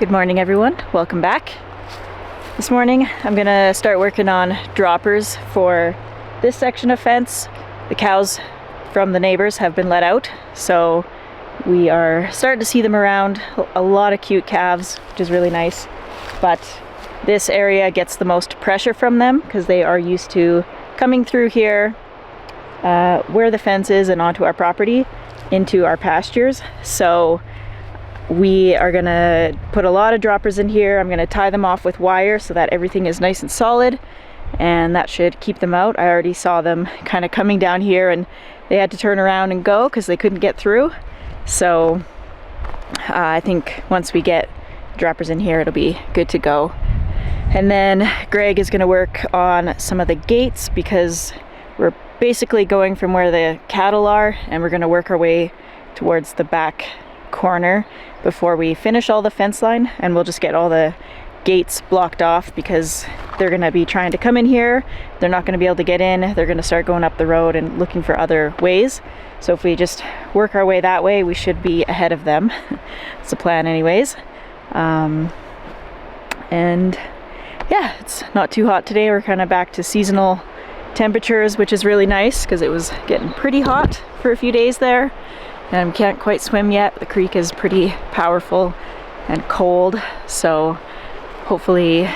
Good morning, everyone. Welcome back. This morning I'm gonna start working on droppers for this section of fence. The cows from the neighbors have been let out, so we are starting to see them around. A lot of cute calves, which is really nice, but this area gets the most pressure from them because they are used to coming through here where the fence is and onto our property into our pastures. So we are gonna put a lot of droppers in here. I'm gonna tie them off with wire so that everything is nice and solid, and that should keep them out. I already saw them kind of coming down here and they had to turn around and go because they couldn't get through. So I think once we get droppers in here, it'll be good to go. And then Greg is gonna work on some of the gates because we're basically going from where the cattle are, and we're gonna work our way towards the back corner before we finish all the fence line, and we'll just get all the gates blocked off because they're going to be trying to come in here. They're not going to be able to get in. They're going to start going up the road and looking for other ways. So if we just work our way that way, we should be ahead of them. It's the plan anyways. And yeah, it's not too hot today. We're kind of back to seasonal temperatures, which is really nice because it was getting pretty hot for a few days there. And we can't quite swim yet. The creek is pretty powerful and cold, so hopefully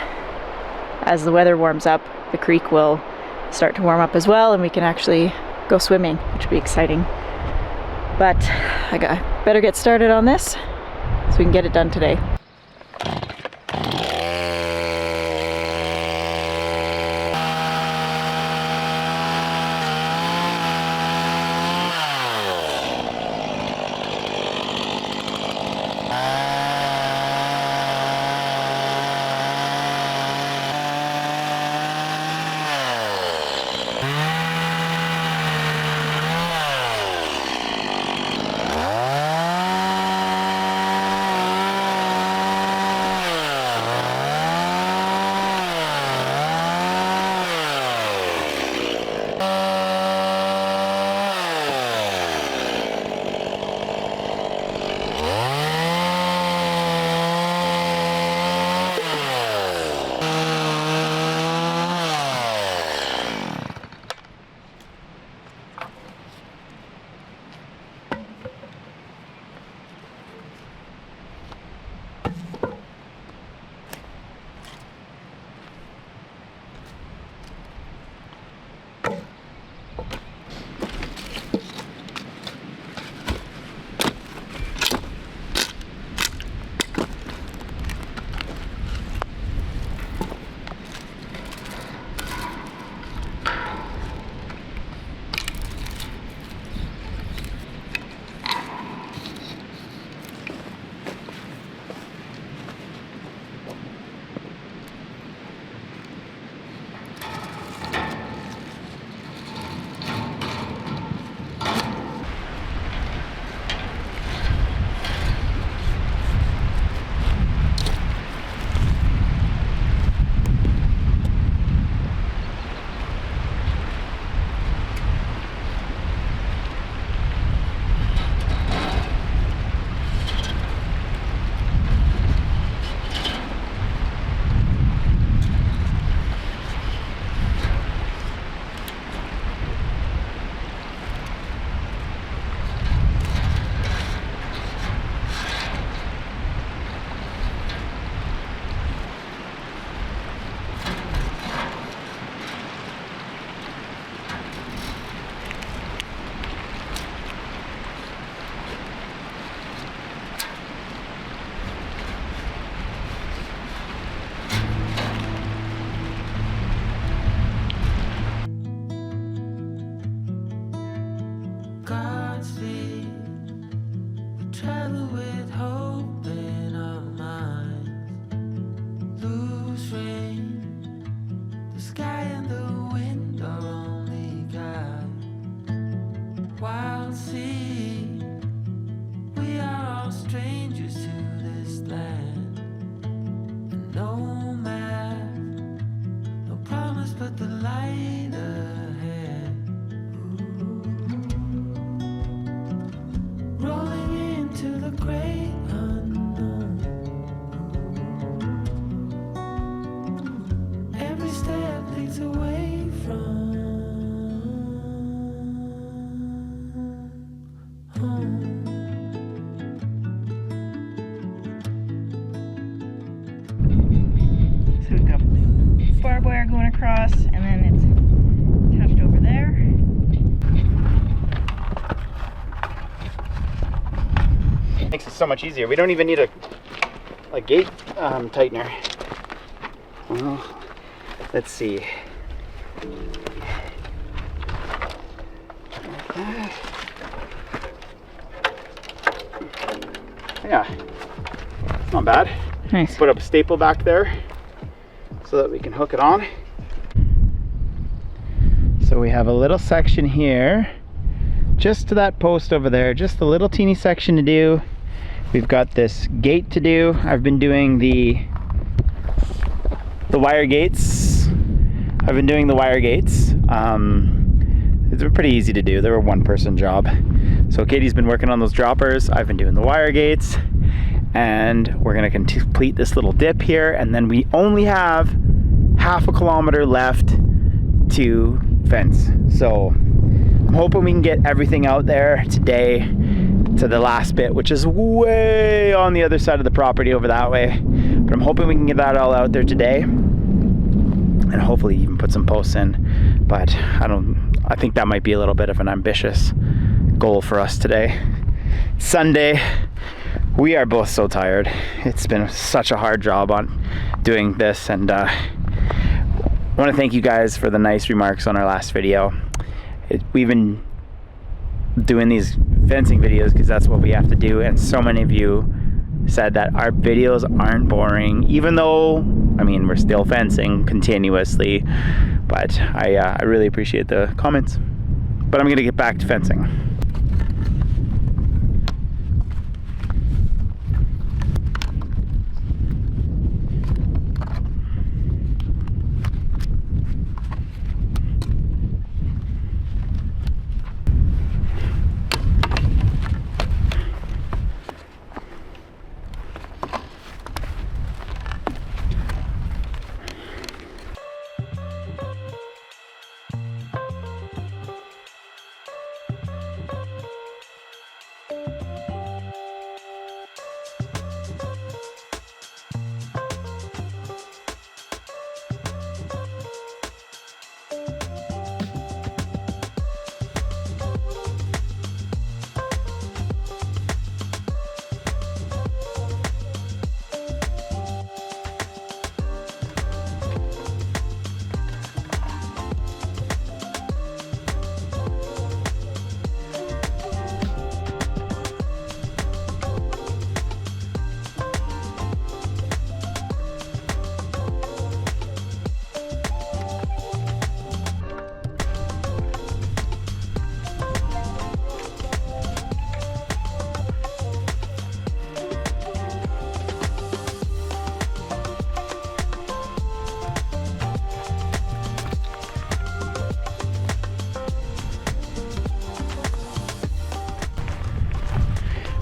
as the weather warms up, the creek will start to warm up as well and we can actually go swimming, which will be exciting. But I better get started on this so we can get it done today. Rolling into the great unknown. miles away from home. So we've got barbed wire going across, and then it's attached over there. Makes it so much easier. We don't even need a gate tightener. Well, let's see. Yeah, not bad. Nice. Put up a staple back there so that we can hook it on. So we have a little section here, just to that post over there, just a little teeny section to do. We've got this gate to do. I've been doing the wire gates. It's been pretty easy to do. They're a one-person job. So Katie's been working on those droppers. I've been doing the wire gates, and we're gonna complete this little dip here, and then we only have half a kilometer left to fence. So I'm hoping we can get everything out there today to the last bit, which is way on the other side of the property over that way. But I'm hoping we can get that all out there today, and hopefully even put some posts in. But I think that might be a little bit of an ambitious goal for us today. Sunday, we are both so tired. It's been such a hard job on doing this, and I want to thank you guys for the nice remarks on our last video. We've been doing these fencing videos because that's what we have to do, and so many of you said that our videos aren't boring, even though, I mean, we're still fencing continuously. But I really appreciate the comments. But I'm gonna get back to fencing.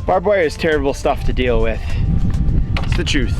Barbed wire is terrible stuff to deal with. It's the truth.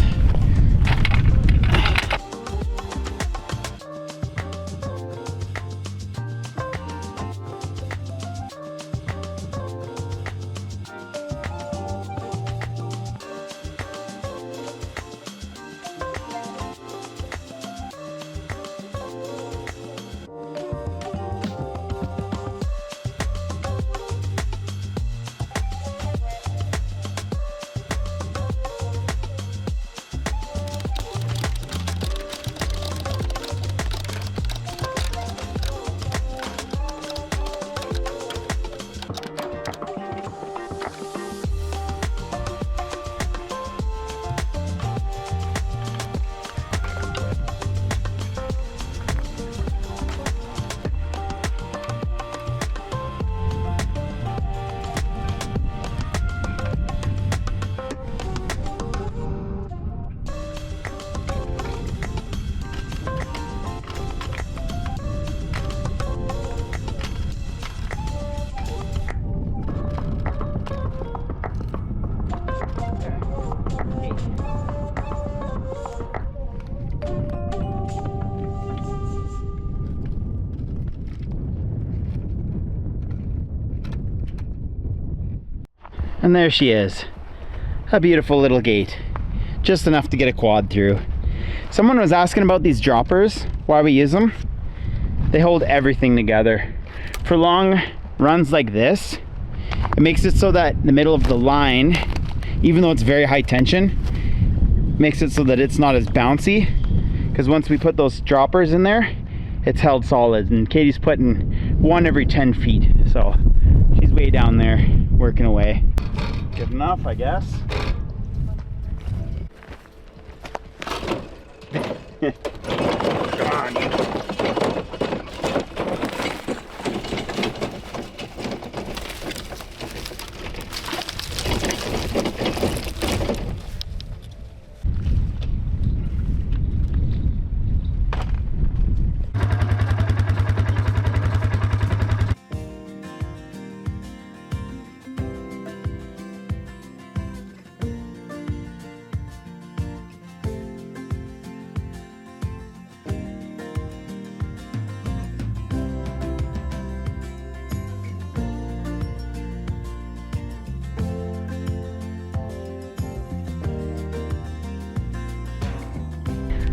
And there she is. A beautiful little gate. Just enough to get a quad through. Someone was asking about these droppers, why we use them. They hold everything together. For long runs like this, it makes it so that the middle of the line, even though it's very high tension, makes it so that it's not as bouncy. Because once we put those droppers in there, it's held solid. And Katie's putting one every 10 feet. So she's way down there working away. Good enough, I guess. Come on.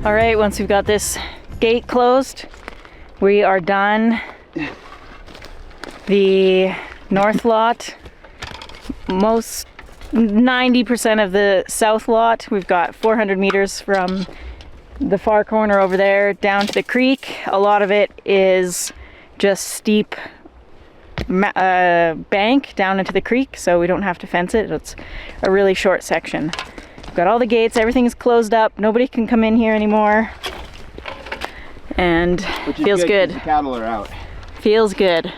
All right, once we've got this gate closed, we are done. The north lot, most 90% of the south lot, we've got 400 meters from the far corner over there down to the creek. A lot of it is just steep bank down into the creek, so we don't have to fence it. It's a really short section. We've got all the gates, everything is closed up, nobody can come in here anymore, and feels good. The cattle are out. Feels good.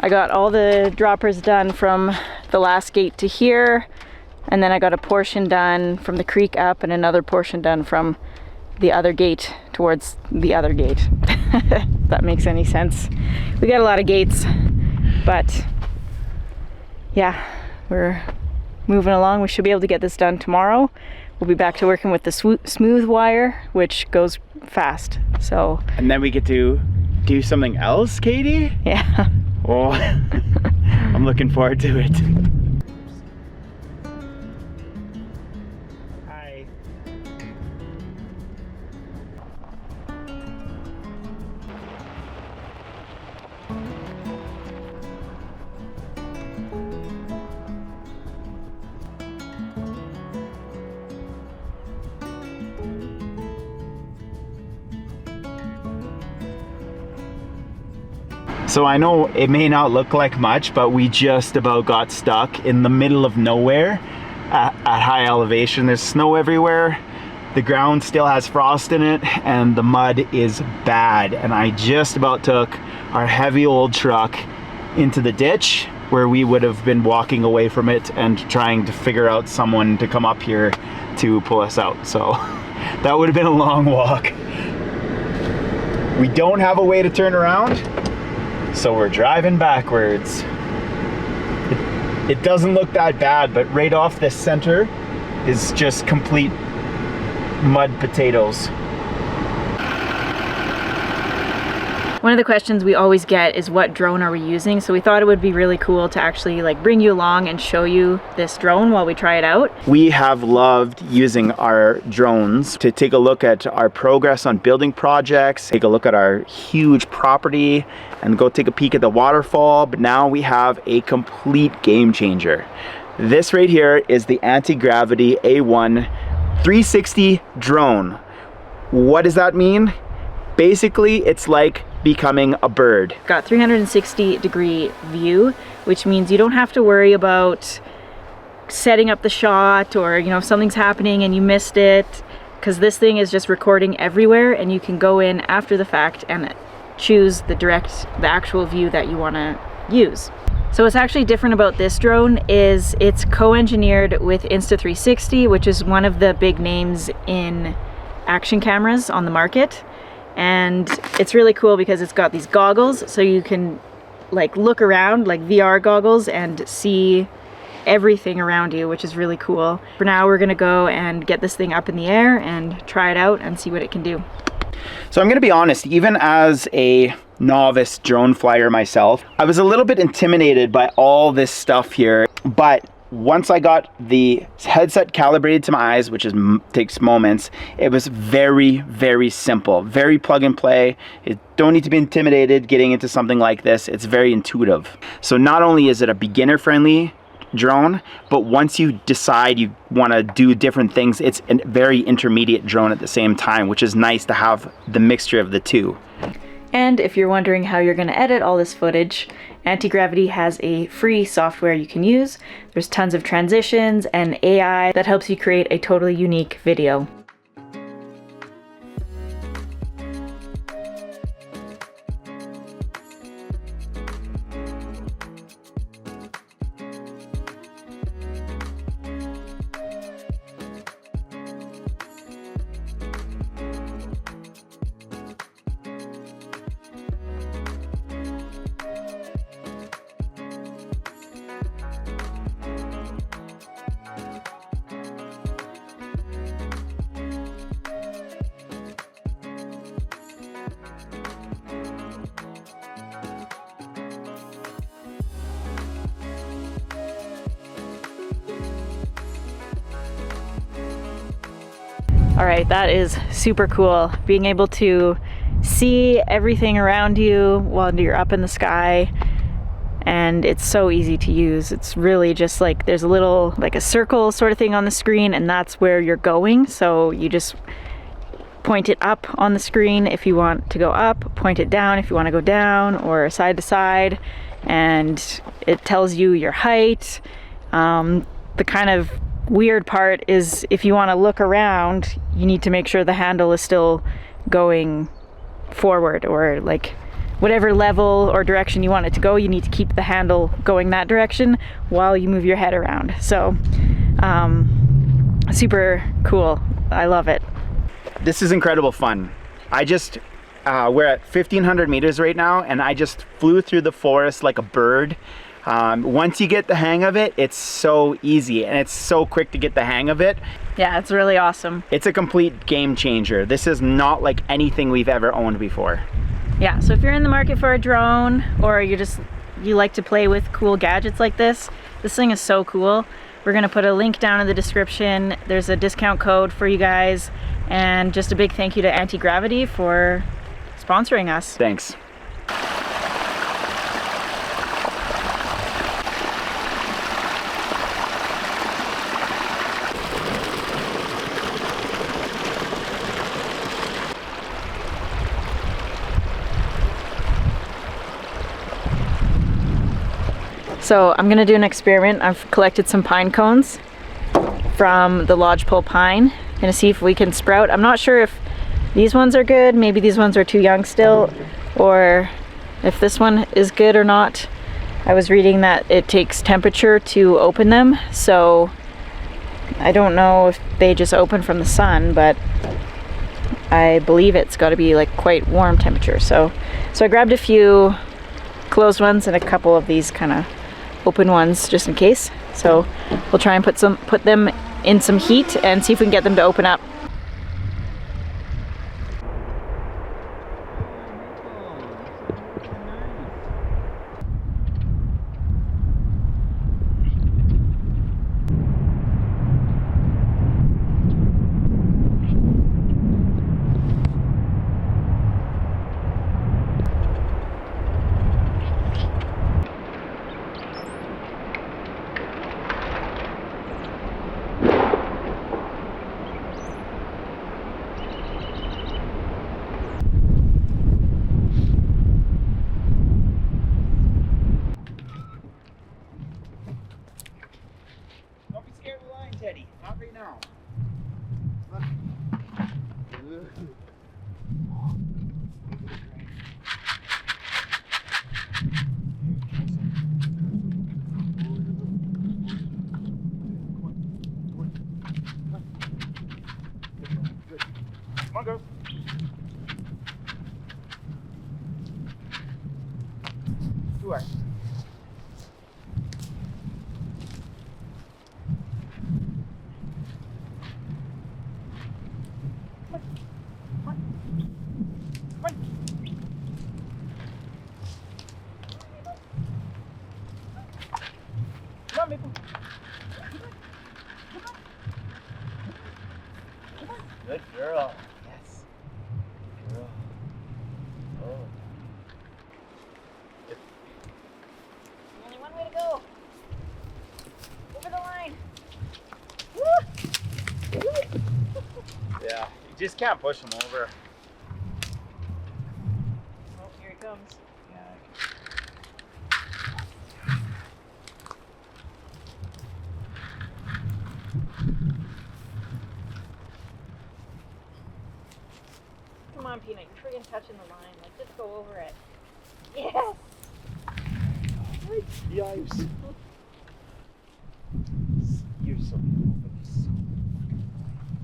I got all the droppers done from the last gate to here, and then I got a portion done from the creek up and another portion done from the other gate towards the other gate. If that makes any sense. We got a lot of gates, but yeah, we're moving along. We should be able to get this done tomorrow. We'll be back to working with the smooth wire, which goes fast. So. And then we get to do something else, Katie? Yeah. Oh, I'm looking forward to it. Hi. So I know it may not look like much, but we just about got stuck in the middle of nowhere at high elevation. There's snow everywhere. The ground still has frost in it and the mud is bad. And I just about took our heavy old truck into the ditch where we would have been walking away from it and trying to figure out someone to come up here to pull us out. So that would have been a long walk. We don't have a way to turn around, so we're driving backwards. It doesn't look that bad, but right off the center is just complete mud potatoes. One of the questions we always get is what drone are we using? So we thought it would be really cool to actually like bring you along and show you this drone while we try it out. We have loved using our drones to take a look at our progress on building projects, take a look at our huge property, and go take a peek at the waterfall. But now we have a complete game changer. This right here is the anti-gravity A1 360 drone. What does that mean? Basically, it's like becoming a bird. Got 360-degree view, which means you don't have to worry about setting up the shot, or if something's happening and you missed it, because this thing is just recording everywhere, and you can go in after the fact and choose the actual view that you want to use. So what's actually different about this drone is it's co-engineered with Insta360, which is one of the big names in action cameras on the market. And it's really cool because it's got these goggles, so you can like look around like VR goggles and see everything around you, which is really cool. For now, we're gonna go and get this thing up in the air and try it out and see what it can do. So I'm going to be honest, even as a novice drone flyer myself, I was a little bit intimidated by all this stuff here, but once I got the headset calibrated to my eyes, which takes moments, it was very, very simple, very plug and play. You don't need to be intimidated getting into something like this. It's very intuitive. So not only is it a beginner friendly drone, but once you decide you want to do different things, it's a very intermediate drone at the same time, which is nice to have the mixture of the two. And if you're wondering how you're going to edit all this footage, Anti-Gravity has a free software you can use. There's tons of transitions and AI that helps you create a totally unique video. All right, that is super cool. Being able to see everything around you while you're up in the sky, and it's so easy to use. It's really just like there's a little, like a circle sort of thing on the screen, and that's where you're going. So you just point it up on the screen if you want to go up, point it down if you want to go down, or side to side, and it tells you your height. The kind of weird part is if you want to look around, you need to make sure the handle is still going forward, or like whatever level or direction you want it to go, you need to keep the handle going that direction while you move your head around. So super cool. I love it. This is incredible fun. We're at 1,500 meters right now, and I just flew through the forest like a bird. Once you get the hang of it, it's so easy, and it's so quick to get the hang of it. Yeah, it's really awesome. It's a complete game changer. This is not like anything we've ever owned before. Yeah, so if you're in the market for a drone, or you like to play with cool gadgets like this thing is so cool. We're gonna put a link down in the description. There's a discount code for you guys, and just a big thank you to Anti-Gravity for sponsoring us. Thanks. So I'm gonna do an experiment. I've collected some pine cones from the lodgepole pine. Gonna see if we can sprout. I'm not sure if these ones are good, maybe these ones are too young still, or if this one is good or not. I was reading that it takes temperature to open them, so I don't know if they just open from the sun, but I believe it's got to be like quite warm temperature. So I grabbed a few closed ones and a couple of these kind of open ones just in case. So we'll try and put them in some heat and see if we can get them to open up. Not right now. Come on, girls. Two are. girl. Yes. Girl. Oh. Only one way to go. Over the line. Yeah, you just can't push them over. Oh, here it comes. Come on, Peanut, you're friggin' touching the line. Like, just go over it. Yes! Yikes. You're so beautiful, but you're so fucking annoying.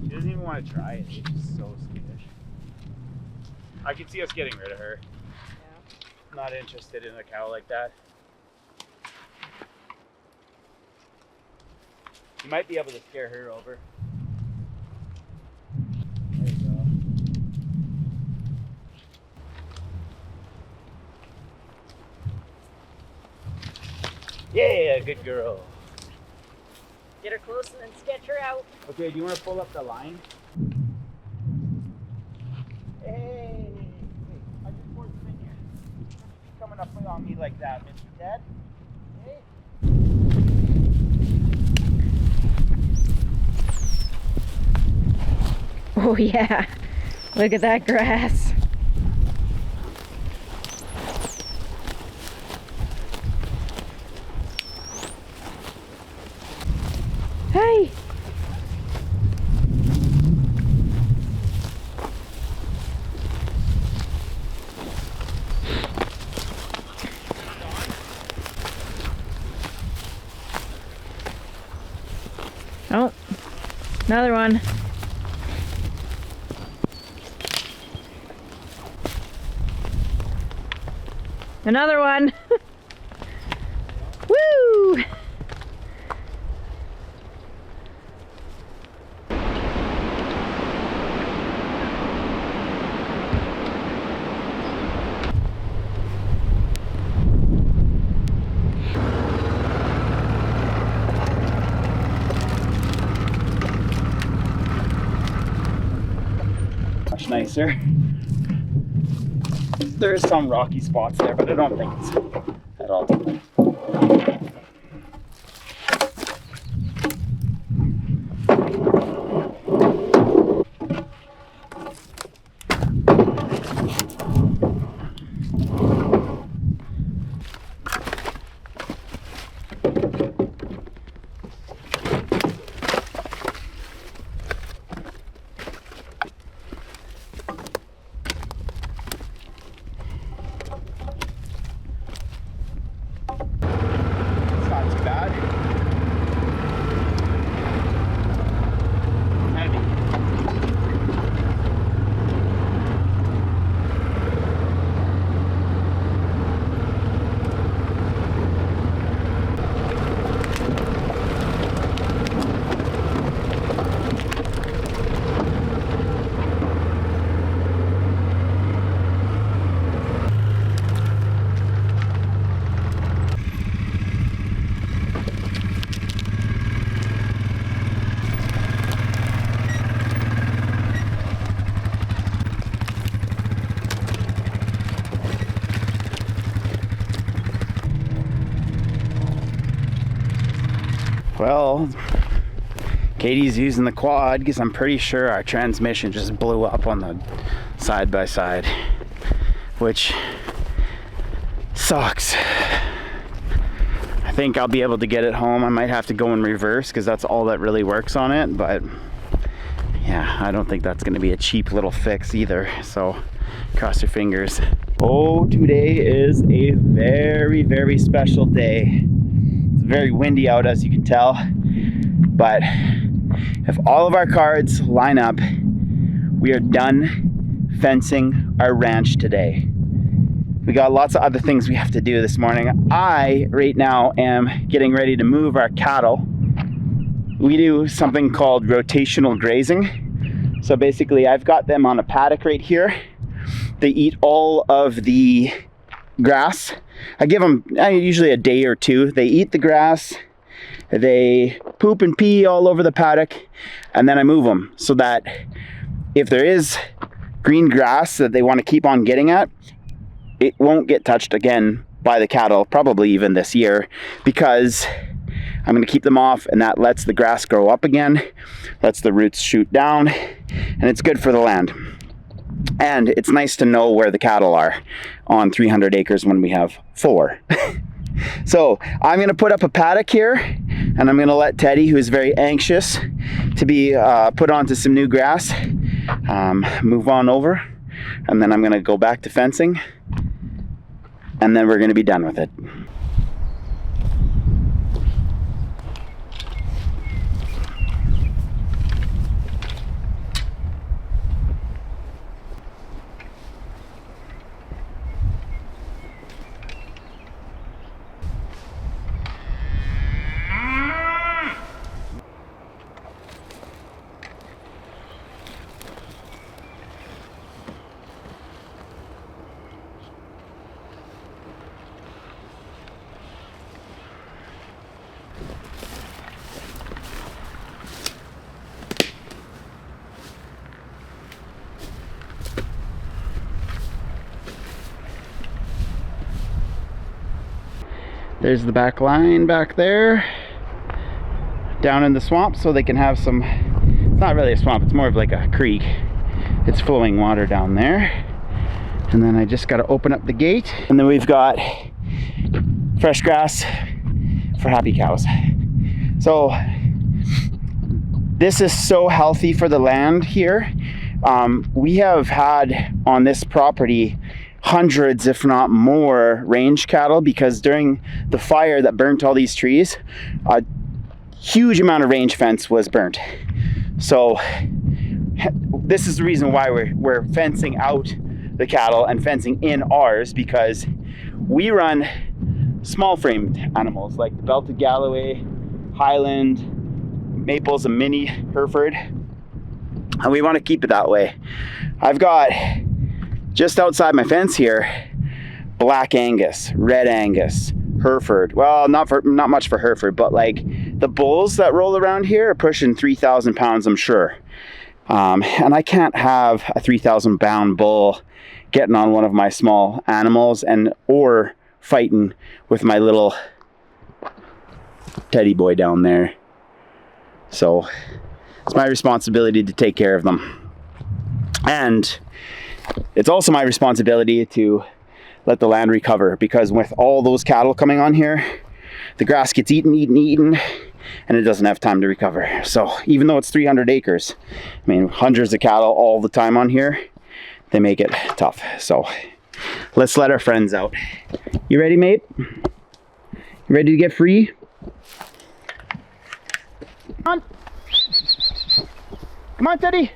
She doesn't even want to try it. She's just so squeamish. I can see us getting rid of her. Yeah. Not interested in a cow like that. You might be able to scare her over. There you go. Yeah, good girl. Get her close and then sketch her out. Okay, do you want to pull up the line? Hey, I just poured some in here. You're coming up on me like that, Mr. Dad. Hey. Oh yeah, look at that grass. Hey! Oh, another one. Another one. Woo! Much nicer. There's some rocky spots there, but I don't think it's at all. Well, Katie's using the quad because I'm pretty sure our transmission just blew up on the side by side, which sucks. I think I'll be able to get it home. I might have to go in reverse because that's all that really works on it, but yeah, I don't think that's going to be a cheap little fix either, so cross your fingers. Oh, today is a very, very special day. It's very windy out, as you can tell, but if all of our cards line up, we are done fencing our ranch today. We got lots of other things we have to do this morning. I, right now, am getting ready to move our cattle. We do something called rotational grazing. So basically, I've got them on a paddock right here. They eat all of the grass. I give them usually a day or two. They eat the grass, they poop and pee all over the paddock, and then I move them so that if there is green grass that they want to keep on getting at, it won't get touched again by the cattle, probably even this year, because I'm going to keep them off, and that lets the grass grow up again, lets the roots shoot down, and it's good for the land. And it's nice to know where the cattle are on 300 acres when we have 4. So I'm going to put up a paddock here, and I'm going to let Teddy, who is very anxious to be put onto some new grass, move on over, and then I'm going to go back to fencing, and then we're going to be done with it. There's the back line back there, down in the swamp, so they can have some, it's not really a swamp, it's more of like a creek. It's flowing water down there. And then I just got to open up the gate, and then we've got fresh grass for happy cows. So this is so healthy for the land here. We have had on this property hundreds, if not more, range cattle, because during the fire that burnt all these trees, a huge amount of range fence was burnt. So this is the reason why we're fencing out the cattle and fencing in ours, because we run small framed animals like the belted Galloway, Highland, Maples, and mini Hereford, and we want to keep it that way. I've got just outside my fence here, Black Angus, Red Angus, Hereford. Well, not much for Hereford, but like the bulls that roll around here are pushing 3,000 pounds, I'm sure. And I can't have a 3,000 pound bull getting on one of my small animals or fighting with my little teddy boy down there. So it's my responsibility to take care of them. And it's also my responsibility to let the land recover, because with all those cattle coming on here, the grass gets eaten, and it doesn't have time to recover. So even though it's 300 acres, I mean, hundreds of cattle all the time on here, they make it tough. So let's let our friends out. You ready, mate? You ready to get free? Come on. Come on, Teddy.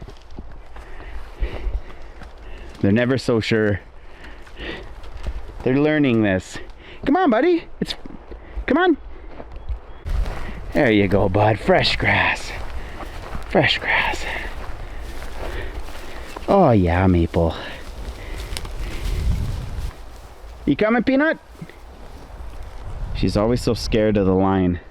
They're never so sure. They're learning this. Come on, buddy. Come on. There you go, bud. Fresh grass. Fresh grass. Oh yeah, Maple. You coming, Peanut? She's always so scared of the line.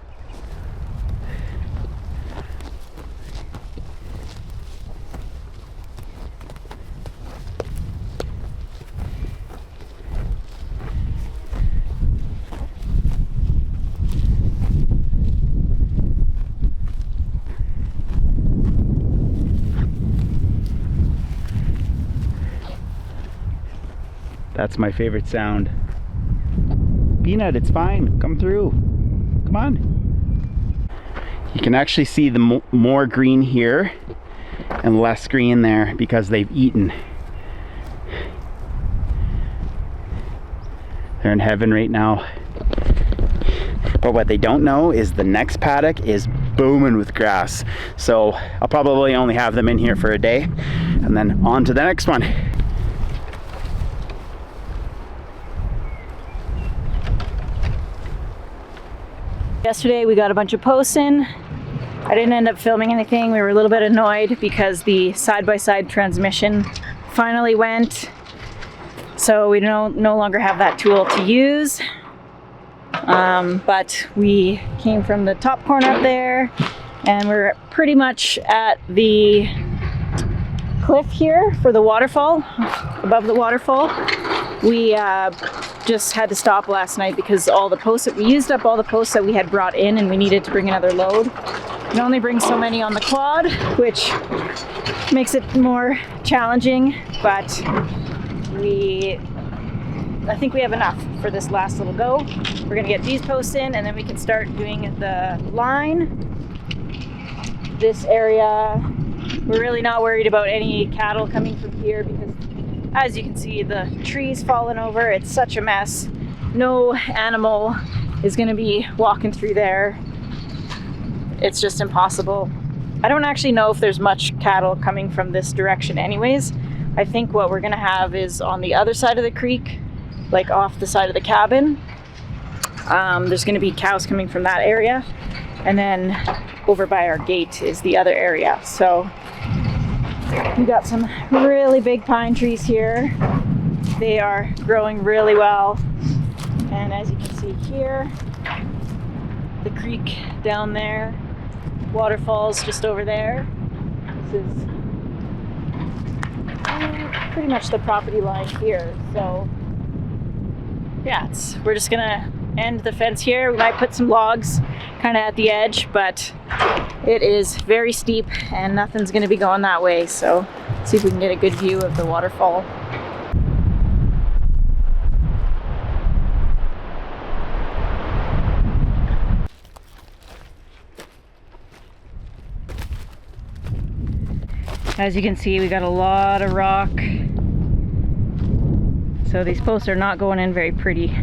That's my favorite sound. Peanut, it's fine. Come through. Come on. You can actually see the more green here and less green there because they've eaten. They're in heaven right now. But what they don't know is the next paddock is booming with grass. So I'll probably only have them in here for a day and then on to the next one. Yesterday we got a bunch of posts in. I didn't end up filming anything. We were a little bit annoyed because the side-by-side transmission finally went. So we no longer have that tool to use. But we came from the top corner up there, and we're pretty much at the cliff here for the waterfall, above the waterfall. We just had to stop last night because we used up all the posts that we had brought in, and we needed to bring another load. You can only bring so many on the quad, which makes it more challenging, but I think we have enough for this last little go. We're gonna get these posts in, and then we can start doing the line. This area, we're really not worried about any cattle coming from here because, as you can see, the trees fallen over. It's such a mess. No animal is gonna be walking through there. It's just impossible. I don't actually know if there's much cattle coming from this direction anyways. I think what we're gonna have is on the other side of the creek, like off the side of the cabin. There's gonna be cows coming from that area, and then over by our gate is the other area. So we got some really big pine trees here. They are growing really well, and as you can see here, the creek down there, waterfalls just over there. This is pretty much the property line here. So yeah, we're just gonna end the fence here. We might put some logs kind of at the edge, but it is very steep and nothing's gonna be going that way. So see if we can get a good view of the waterfall. As you can see, we got a lot of rock. So these posts are not going in very pretty.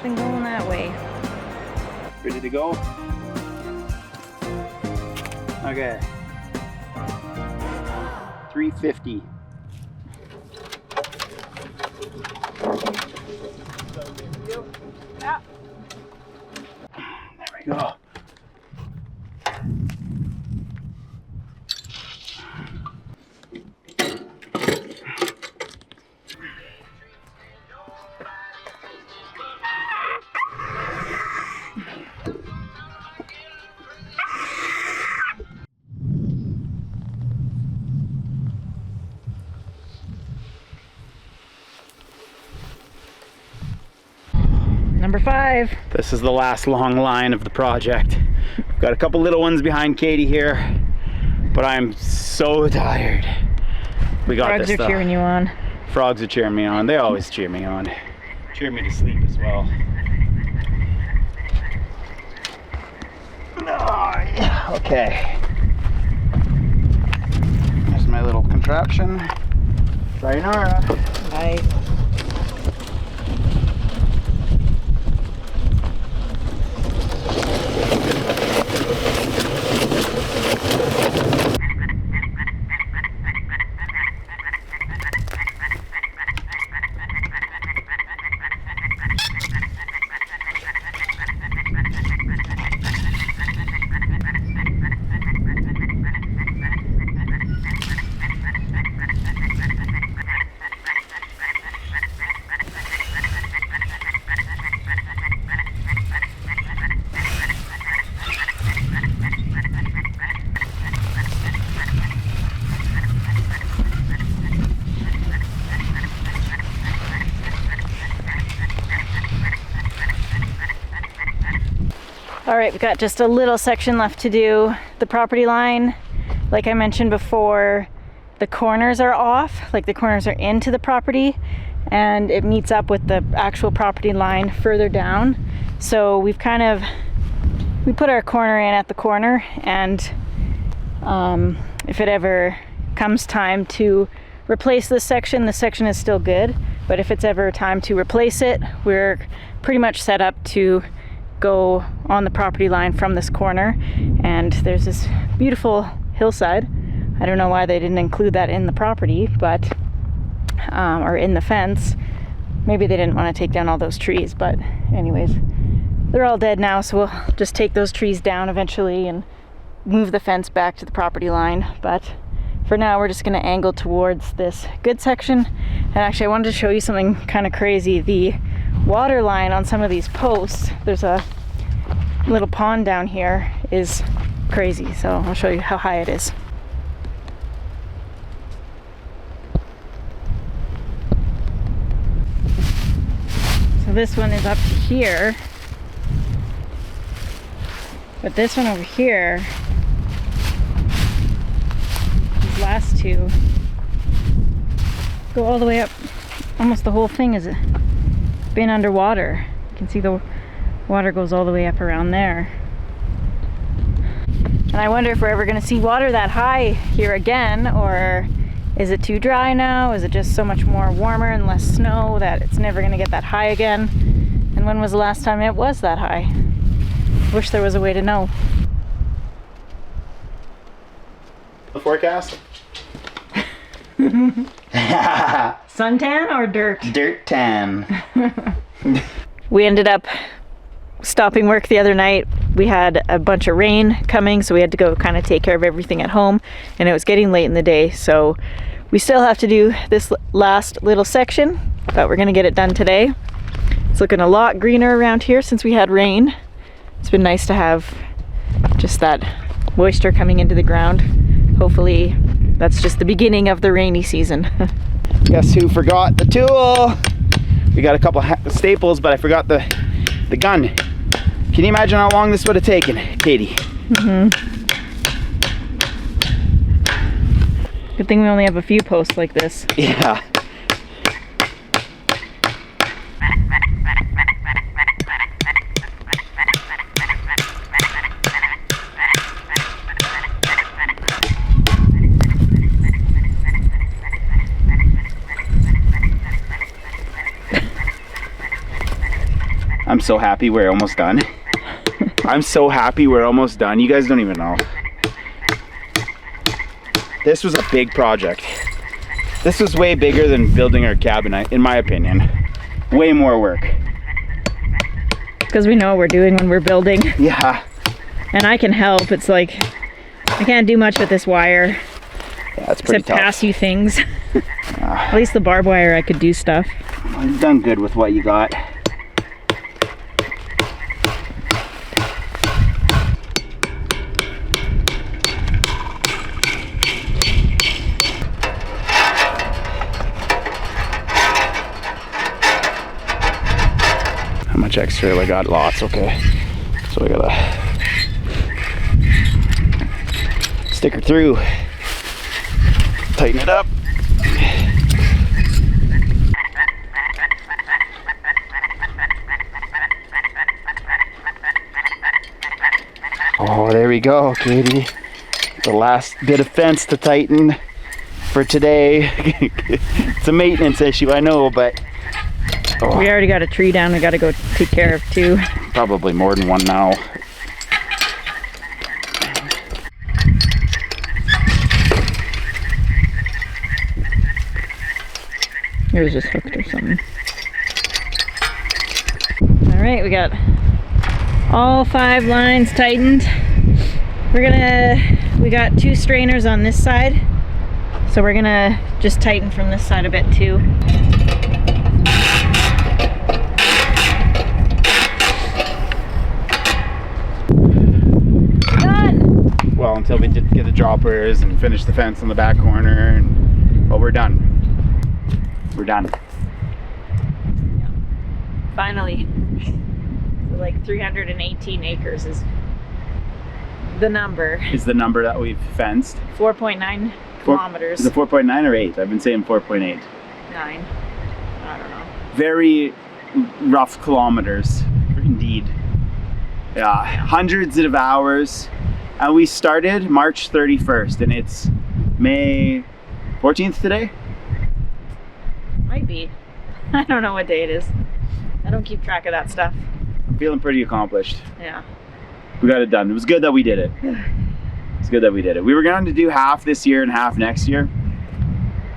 Nothing going that way. Ready to go? Okay. 350. Yeah. There we go. Number 5. This is the last long line of the project. We've got a couple little ones behind Katie here, but I'm so tired. We got Frogs this are though. cheering you on. Frogs are cheering me on. They always cheer me on. Cheer me to sleep as well. Okay. There's my little contraption. Sayonara. Nice. All right, we've got just a little section left to do. The property line, like I mentioned before, the corners are off, like the corners are into the property, and it meets up with the actual property line further down. So we put our corner in at the corner, and if it ever comes time to replace this section is still good, but if it's ever time to replace it, we're pretty much set up to go on the property line from this corner. And there's this beautiful hillside. I don't know why they didn't include that in the property, but or in the fence. Maybe they didn't want to take down all those trees, but anyways, they're all dead now, so we'll just take those trees down eventually and move the fence back to the property line. But for now, we're just going to angle towards this good section. And actually, I wanted to show you something kind of crazy. The water line on some of these posts, there's a little pond down here, is crazy. So I'll show you how high it is. So this one is up to here, but this one over here, these last two go all the way up. Almost the whole thing has been underwater. You can see the water goes all the way up around there. And I wonder if we're ever going to see water that high here again, or is it too dry now? Is it just so much more warmer and less snow that it's never going to get that high again? And when was the last time it was that high? Wish there was a way to know. The forecast? Suntan or dirt? Dirt tan. We ended up stopping work the other night. We had a bunch of rain coming, so we had to go kind of take care of everything at home, and it was getting late in the day, so we still have to do this last little section, but we're gonna get it done today. It's looking a lot greener around here since we had rain. It's been nice to have just that moisture coming into the ground. Hopefully that's just the beginning of the rainy season. Guess who forgot the tool? We got a couple staples, but I forgot the gun. Can you imagine how long this would have taken, Katie? Good thing we only have a few posts like this. Yeah. I'm so happy we're almost done. I'm so happy we're almost done. You guys don't even know. This was a big project. This was way bigger than building our cabin, in my opinion. Way more work. Because we know what we're doing when we're building. Yeah. And I can help. It's like, I can't do much with this wire. Yeah, it's pretty except tough. pass you things. At least the barbed wire, I could do stuff. You've done good with what you got. How much extra I got? Lots, okay. So I gotta stick her through, tighten it up. Oh, there we go, Katie. The last bit of fence to tighten for today. It's a maintenance issue, I know, but oh, We already got a tree down we gotta go take care of too. probably more than one now. Yours just hooked or something. All right, we got all 5 lines tightened. We got 2 strainers on this side, so we're gonna just tighten from this side a bit too. Done! Well, until we did get the droppers and finish the fence on the back corner, and well, we're done. We're done. Finally. So like 318 acres is the number. Is the number that we've fenced. 4.9 kilometers. Is it 4.9 or 8? I've been saying 4.8. 9. I don't know. Very rough kilometers, indeed. Yeah, hundreds of hours. And we started March 31st, and it's May 14th today? Might be. I don't know what day it is. I don't keep track of that stuff. I'm feeling pretty accomplished. Yeah. We got it done. It was good that we did it. It's good that we did it. We were going to do half this year and half next year.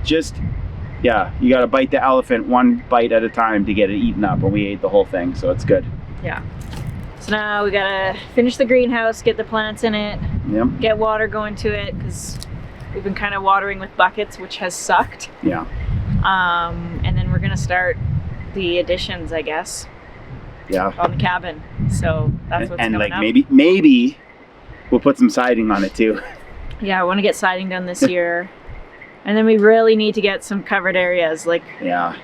Just, yeah, you got to bite the elephant one bite at a time to get it eaten up, and we ate the whole thing, so it's good. Yeah. So now we gotta finish the greenhouse, get the plants in it, Yep. get water going to it, because we've been kind of watering with buckets, which has sucked. Yeah. And then we're gonna start the additions, I guess, Yeah. on the cabin. So that's what's And coming like up. maybe we'll put some siding on it too. Yeah, I want to get siding done this year. And then we really need to get some covered areas. Like Yeah.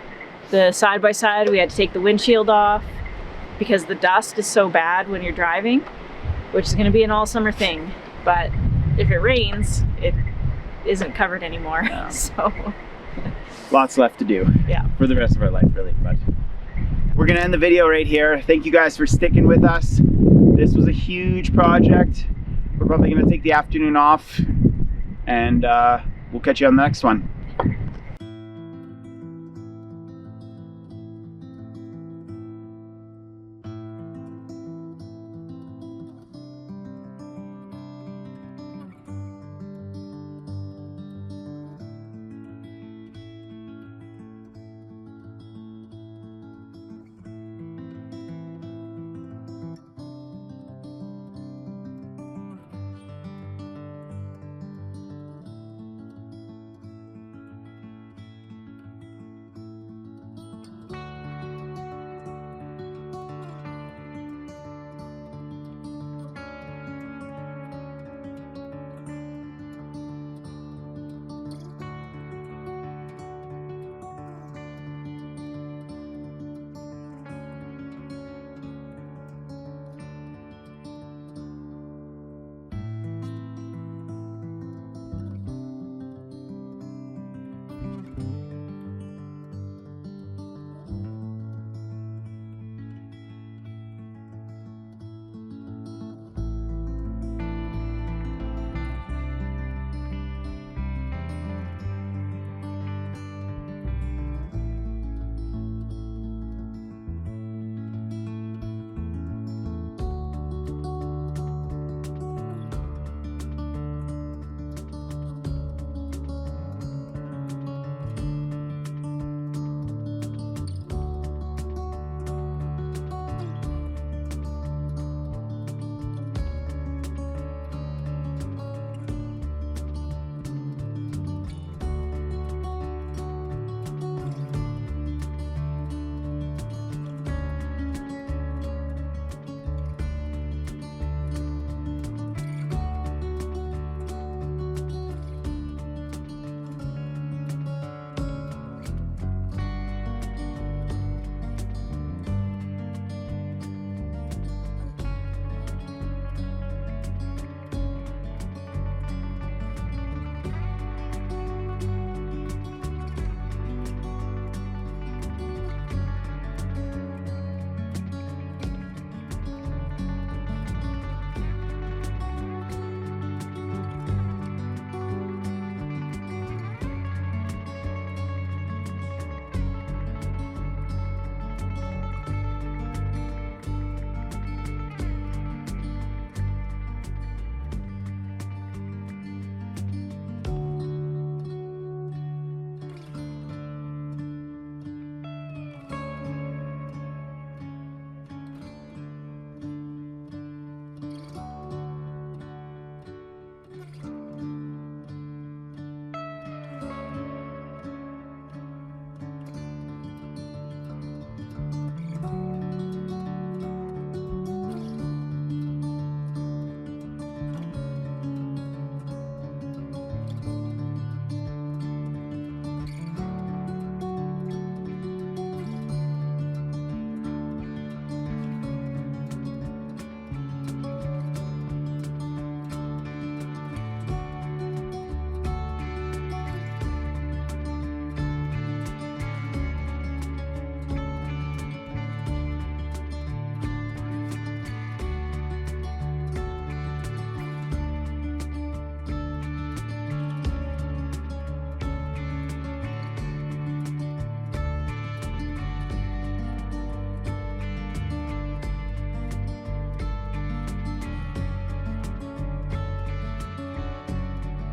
the side-by-side, we had to take the windshield off because the dust is so bad when you're driving, which is going to be an all-summer thing. But if it rains, it isn't covered anymore. Yeah. So Lots left to do. yeah. For the rest of our life, really. But we're gonna end the video right here. Thank you guys for sticking with us. This was a huge project. We're probably gonna take the afternoon off, and we'll catch you on the next one.